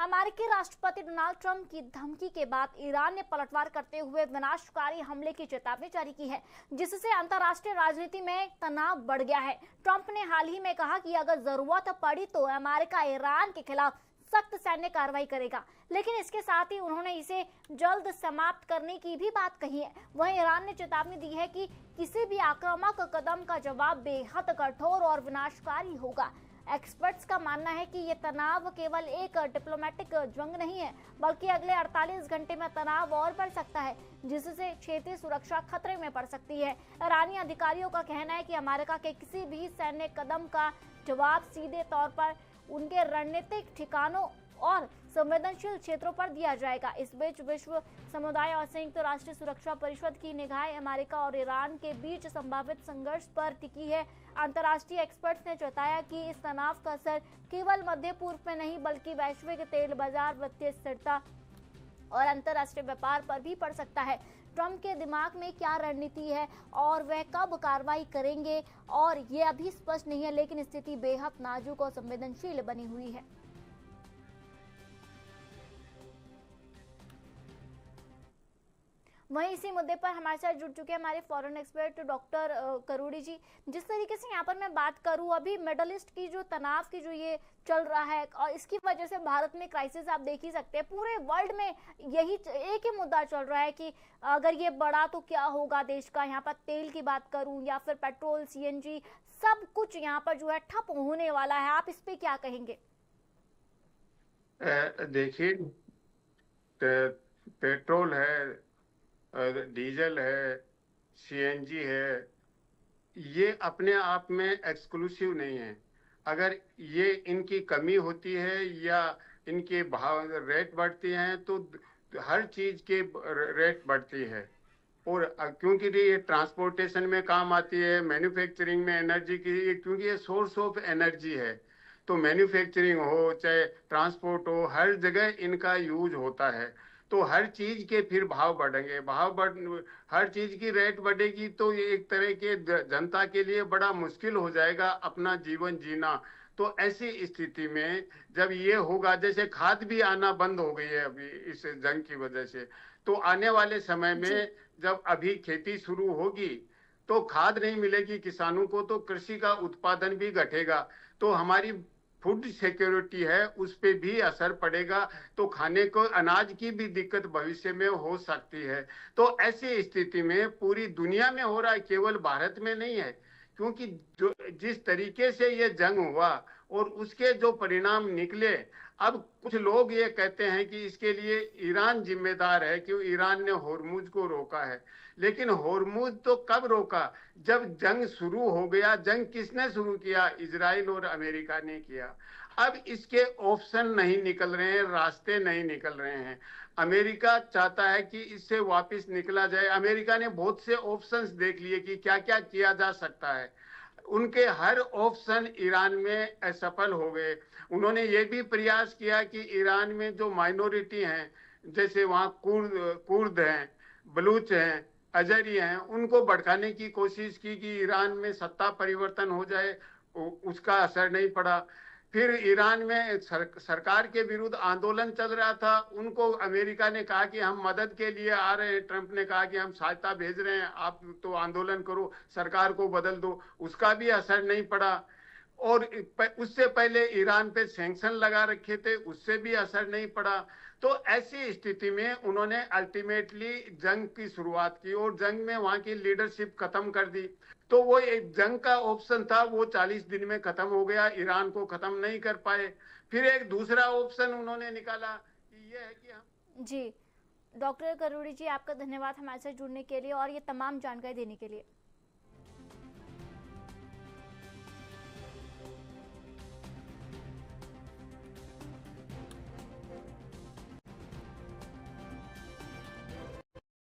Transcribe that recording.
अमेरिकी राष्ट्रपति Donald Trump की धमकी के बाद ईरान ने पलटवार करते हुए विनाशकारी हमले की चेतावनी जारी की है, जिससे अंतर्राष्ट्रीय राजनीति में तनाव बढ़ गया है। ट्रंप ने हाल ही में कहा कि अगर जरूरत पड़ी तो अमेरिका ईरान के खिलाफ सख्त सैन्य कार्रवाई करेगा, लेकिन इसके साथ ही उन्होंने इसे जल्द समाप्त करने की भी बात कही है। वहीं ईरान ने चेतावनी दी है कि किसी भी आक्रामक कदम का जवाब बेहद कठोर और विनाशकारी होगा। एक्सपर्ट्स का मानना है कि ये तनाव केवल एक डिप्लोमेटिक जंग नहीं है, बल्कि अगले 48 घंटे में तनाव और बढ़ सकता है, जिससे क्षेत्रीय सुरक्षा खतरे में पड़ सकती है। ईरानी अधिकारियों का कहना है कि अमेरिका के किसी भी सैन्य कदम का जवाब सीधे तौर पर उनके रणनीतिक ठिकानों और संवेदनशील क्षेत्रों पर दिया जाएगा। इस बीच विश्व समुदाय और संयुक्त राष्ट्र सुरक्षा परिषद की निगाहें अमेरिका और ईरान के बीच संभावित संघर्ष पर टिकी है। अंतर्राष्ट्रीय एक्सपर्ट्स ने बताया कि इस तनाव का असर केवल मध्य पूर्व में नहीं, बल्कि वैश्विक तेल बाजार, वित्तीय स्थिरता और अंतर्राष्ट्रीय व्यापार पर भी पड़ सकता है। ट्रंप के दिमाग में क्या रणनीति है और वह कब कार्रवाई करेंगे, और ये अभी स्पष्ट नहीं है, लेकिन स्थिति बेहद नाजुक और संवेदनशील बनी हुई है। वहीं इसी मुद्दे पर हमारे साथ जुड़ चुके हैं हमारे फॉरेन एक्सपर्ट डॉक्टर करूड़ी जी। जिस तरीके से यहाँ पर मैं बात करूँ, अभी मिडल ईस्ट की जो तनाव की जो ये चल रहा है और इसकी वजह से भारत में क्राइसिस आप देख ही सकते हैं। पूरे वर्ल्ड में यही एक ही मुद्दा चल रहा है कि अगर ये बढ़ा तो क्या होगा देश का। यहाँ पर तेल की बात करूँ या फिर पेट्रोल, CNG, सब कुछ यहाँ पर जो है ठप होने वाला है। आप इस पे क्या कहेंगे? देखिए, पेट्रोल है, डीजल है, CNG है, ये अपने आप में एक्सक्लूसिव नहीं है। अगर ये इनकी कमी होती है या इनके भाव रेट बढ़ती हैं तो हर चीज के रेट बढ़ती है। और क्योंकि ये ट्रांसपोर्टेशन में काम आती है, मैन्युफैक्चरिंग में एनर्जी की, क्योंकि ये सोर्स ऑफ एनर्जी है, तो मैन्युफैक्चरिंग हो चाहे ट्रांसपोर्ट हो, हर जगह इनका यूज होता है। तो हर चीज के फिर भाव बढ़ेंगे, हर चीज की रेट बढ़ेगी, तो ये एक तरह के जनता के लिए बड़ा मुश्किल हो जाएगा अपना जीवन जीना। तो ऐसी स्थिति में जब ये होगा, जैसे खाद भी आना बंद हो गई है अभी इस जंग की वजह से, तो आने वाले समय में जब अभी खेती शुरू होगी तो खाद नहीं मिलेगी किसानों को, तो कृषि का उत्पादन भी घटेगा, तो हमारी फूड सिक्योरिटी है उस पे भी असर पड़ेगा। तो खाने को अनाज की भी दिक्कत भविष्य में हो सकती है। तो ऐसी स्थिति में पूरी दुनिया में हो रहा है, केवल भारत में नहीं है, क्योंकि जो जिस तरीके से ये जंग हुआ और उसके जो परिणाम निकले, अब कुछ लोग ये कहते हैं कि इसके लिए ईरान जिम्मेदार है, कि ईरान ने होर्मुज को रोका है। लेकिन होर्मुज तो कब रोका? जब जंग शुरू हो गया। जंग किसने शुरू किया? इजराइल और अमेरिका ने किया। अब इसके ऑप्शन नहीं निकल रहे हैं, रास्ते नहीं निकल रहे हैं। अमेरिका चाहता है कि इससे वापस निकला जाए। अमेरिका ने बहुत से ऑप्शंस देख लिए कि क्या क्या किया जा सकता है, उनके हर ऑप्शन ईरान में असफल हो गए। उन्होंने ये भी प्रयास किया कि ईरान में जो माइनॉरिटी हैं, जैसे वहाँ कुर्द हैं, बलूच हैं, अजरी हैं, उनको भड़काने की कोशिश की कि ईरान में सत्ता परिवर्तन हो जाए। उसका असर नहीं पड़ा। फिर ईरान में सरकार के विरुद्ध आंदोलन चल रहा था, उनको अमेरिका ने कहा कि हम मदद के लिए आ रहे हैं। ट्रंप ने कहा कि हम सहायता भेज रहे हैं, आप तो आंदोलन करो, सरकार को बदल दो। उसका भी असर नहीं पड़ा। और उससे पहले ईरान पे सैंक्शन लगा रखे थे, उससे भी असर नहीं पड़ा। तो ऐसी स्थिति में उन्होंने अल्टीमेटली जंग की शुरुआत की और जंग में वहां की लीडरशिप खत्म कर दी। तो वो एक जंग का ऑप्शन था, वो 40 दिन में खत्म हो गया, ईरान को खत्म नहीं कर पाए। फिर एक दूसरा ऑप्शन उन्होंने निकाला कि ये है कि हम जी। डॉक्टर करूड़ी जी, आपका धन्यवाद हमारे साथ जुड़ने के लिए और ये तमाम जानकारी देने के लिए।